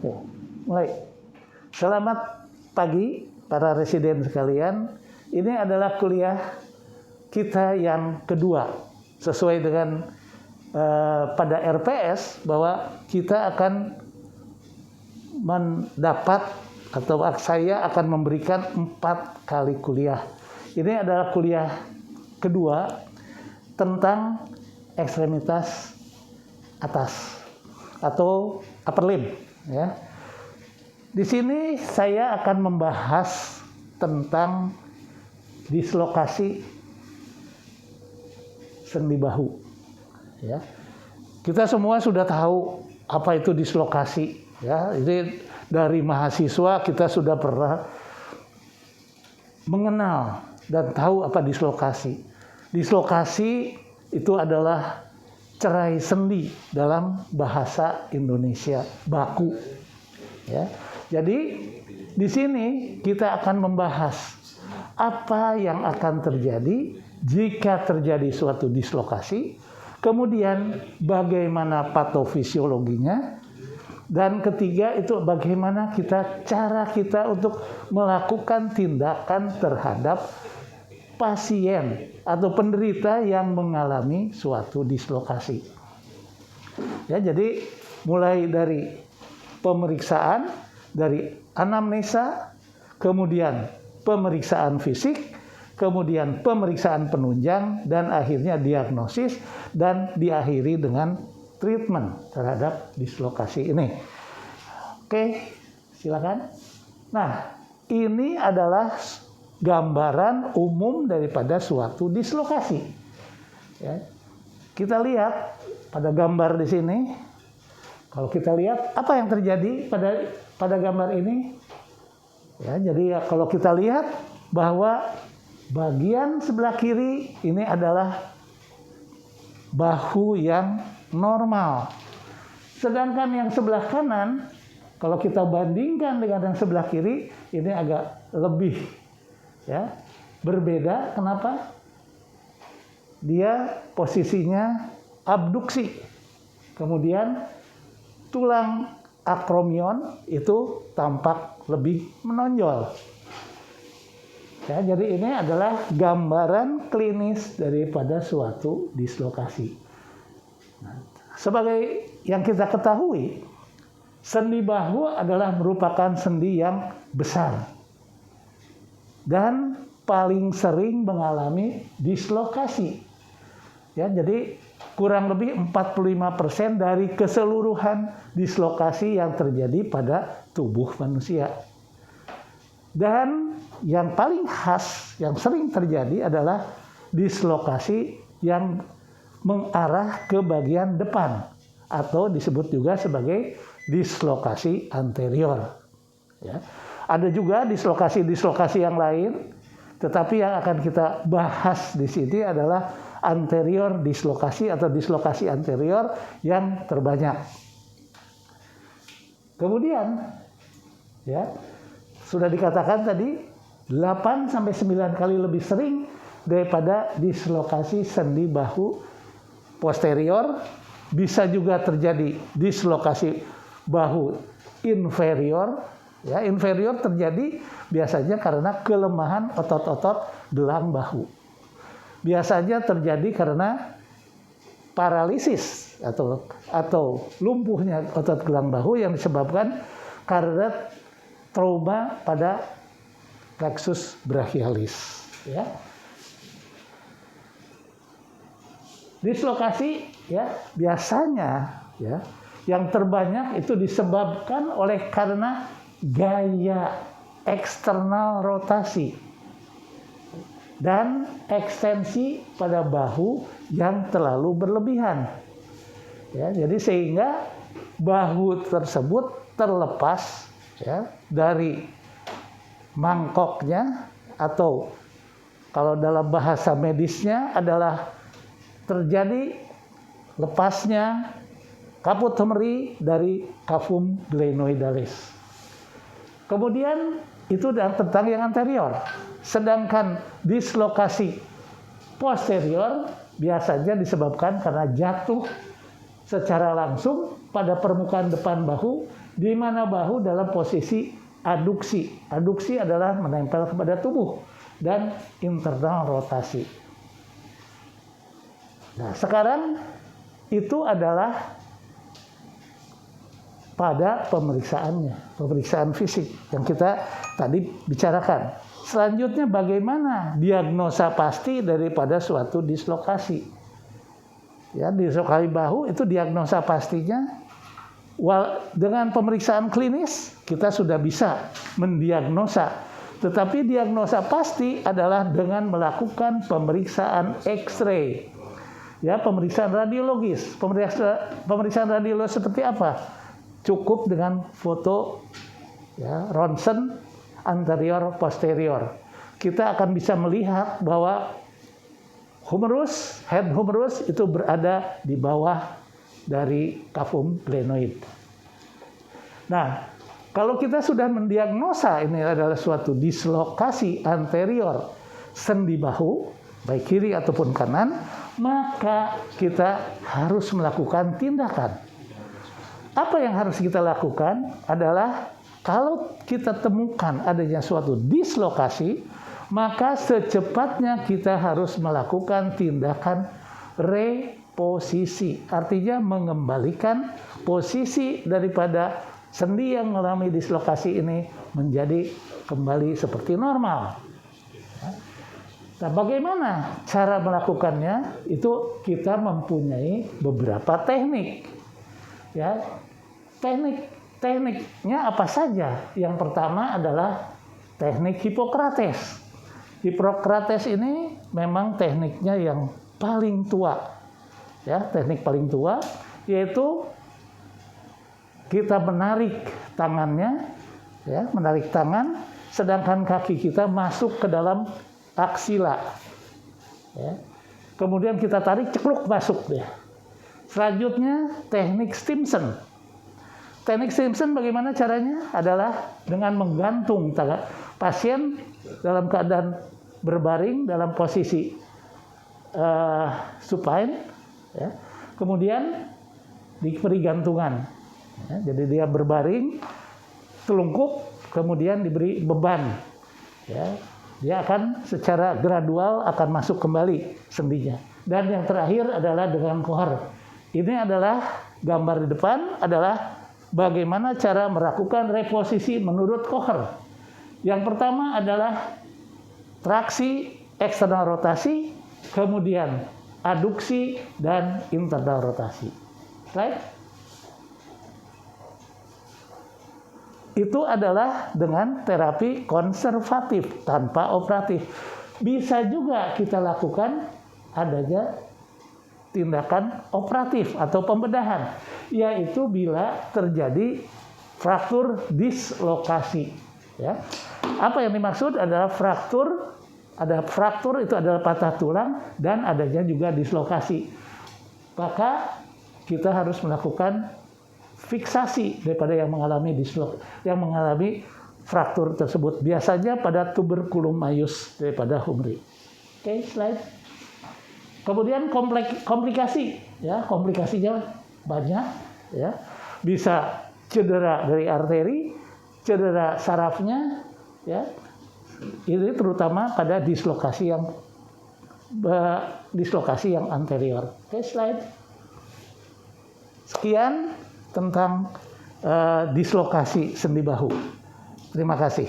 Oke, mulai. Selamat pagi para residen sekalian. Ini adalah kuliah kita yang kedua. Sesuai dengan pada RPS bahwa kita akan mendapat atau saya akan memberikan 4 kali kuliah. Ini adalah kuliah kedua tentang ekstremitas atas atau upper limb, ya. Di sini saya akan membahas tentang dislokasi sendi bahu, ya. Kita semua sudah tahu apa itu dislokasi, ya. Ini dari mahasiswa kita sudah pernah mengenal dan tahu apa dislokasi. Dislokasi itu adalah cerai sendi dalam bahasa Indonesia baku, ya. Jadi di sini kita akan membahas apa yang akan terjadi jika terjadi suatu dislokasi, kemudian bagaimana patofisiologinya, dan ketiga itu bagaimana cara kita untuk melakukan tindakan terhadap pasien atau penderita yang mengalami suatu dislokasi. Ya, jadi mulai dari pemeriksaan, dari anamnesa, kemudian pemeriksaan fisik, kemudian pemeriksaan penunjang, dan akhirnya diagnosis, dan diakhiri dengan treatment terhadap dislokasi ini. Oke, silakan. Nah, ini adalah gambaran umum daripada suatu dislokasi. Ya. Kita lihat pada gambar di sini. Kalau kita lihat apa yang terjadi pada gambar ini, ya, jadi kalau kita lihat bahwa bagian sebelah kiri ini adalah bahu yang normal, sedangkan yang sebelah kanan kalau kita bandingkan dengan yang sebelah kiri ini agak lebih, ya, berbeda. Kenapa? Dia posisinya abduksi, kemudian tulang akromion itu tampak lebih menonjol. Ya, jadi ini adalah gambaran klinis daripada suatu dislokasi. Nah, sebagai yang kita ketahui, sendi bahu adalah merupakan sendi yang besar dan paling sering mengalami dislokasi. Ya, jadi kurang lebih 45% dari keseluruhan dislokasi yang terjadi pada tubuh manusia. Dan yang paling khas, yang sering terjadi adalah dislokasi yang mengarah ke bagian depan atau disebut juga sebagai dislokasi anterior. Ya. Ada juga dislokasi-dislokasi yang lain, tetapi yang akan kita bahas di sini adalah anterior dislokasi atau dislokasi anterior yang terbanyak. Kemudian, ya, sudah dikatakan tadi 8-9 kali lebih sering daripada dislokasi sendi bahu posterior. Bisa juga terjadi dislokasi bahu inferior. Ya, inferior terjadi biasanya karena kelemahan otot-otot gelang bahu. Biasanya terjadi karena paralisis atau lumpuhnya otot gelang bahu yang disebabkan karena trauma pada plexus brachialis. Ya. Dislokasi, ya, biasanya, ya, yang terbanyak itu disebabkan oleh karena gaya eksternal rotasi dan ekstensi pada bahu yang terlalu berlebihan. Ya, jadi sehingga bahu tersebut terlepas, ya, dari mangkoknya, atau kalau dalam bahasa medisnya adalah terjadi lepasnya caput humeri dari cavum glenoidalis. Kemudian itu tentang yang anterior. Sedangkan dislokasi posterior biasanya disebabkan karena jatuh secara langsung pada permukaan depan bahu di mana bahu dalam posisi aduksi. Aduksi adalah menempel kepada tubuh, dan internal rotasi. Nah, sekarang itu adalah pada pemeriksaan fisik yang kita tadi bicarakan. Selanjutnya bagaimana diagnosa pasti daripada suatu dislokasi. Ya, dislokasi bahu itu diagnosa pastinya dengan pemeriksaan klinis kita sudah bisa mendiagnosa. Tetapi diagnosa pasti adalah dengan melakukan pemeriksaan X-ray. Ya, pemeriksaan radiologis. Pemeriksaan radiologis seperti apa? Cukup dengan foto ya, ronsen anterior posterior. Kita akan bisa melihat bahwa head humerus itu berada di bawah dari cavum glenoid. Nah, kalau kita sudah mendiagnosa ini adalah suatu dislokasi anterior sendi bahu, baik kiri ataupun kanan, maka kita harus melakukan tindakan. Apa yang harus kita lakukan adalah kalau kita temukan adanya suatu dislokasi, maka secepatnya kita harus melakukan tindakan reposisi. Artinya mengembalikan posisi daripada sendi yang mengalami dislokasi ini menjadi kembali seperti normal. Nah, bagaimana cara melakukannya? Itu kita mempunyai beberapa teknik. Ya, tekniknya apa saja? Yang pertama adalah teknik Hippocrates. Hippocrates ini memang tekniknya yang paling tua. Ya, teknik paling tua yaitu kita menarik tangannya, ya, menarik tangan, sedangkan kaki kita masuk ke dalam aksila. Ya. Kemudian kita tarik, cekluk masuk deh. Selanjutnya teknik Stimson. Teknik Stimson bagaimana caranya? Adalah dengan menggantung tangan pasien dalam keadaan berbaring dalam posisi supine, ya. Kemudian diberi gantungan. Ya, jadi dia berbaring, telungkup, kemudian diberi beban. Ya, dia akan secara gradual akan masuk kembali sendinya. Dan yang terakhir adalah dengan kohar. Ini adalah gambar di depan adalah bagaimana cara melakukan reposisi menurut kohar. Yang pertama adalah traksi eksternal rotasi, kemudian aduksi dan internal rotasi. Right? Itu adalah dengan terapi konservatif tanpa operatif. Bisa juga kita lakukan adanya tindakan operatif atau pembedahan, yaitu bila terjadi fraktur dislokasi. Ya. Apa yang dimaksud adalah fraktur, ada fraktur itu adalah patah tulang dan adanya juga dislokasi. Maka kita harus melakukan fiksasi daripada yang mengalami fraktur tersebut, biasanya pada tuberculum majus daripada humeri. Oke, slide. Kemudian komplikasi, ya, komplikasinya banyak, ya. Bisa cedera dari arteri, cedera sarafnya, ya. Ini terutama pada dislokasi yang anterior. Oke, slide. Sekian tentang dislokasi sendi bahu. Terima kasih.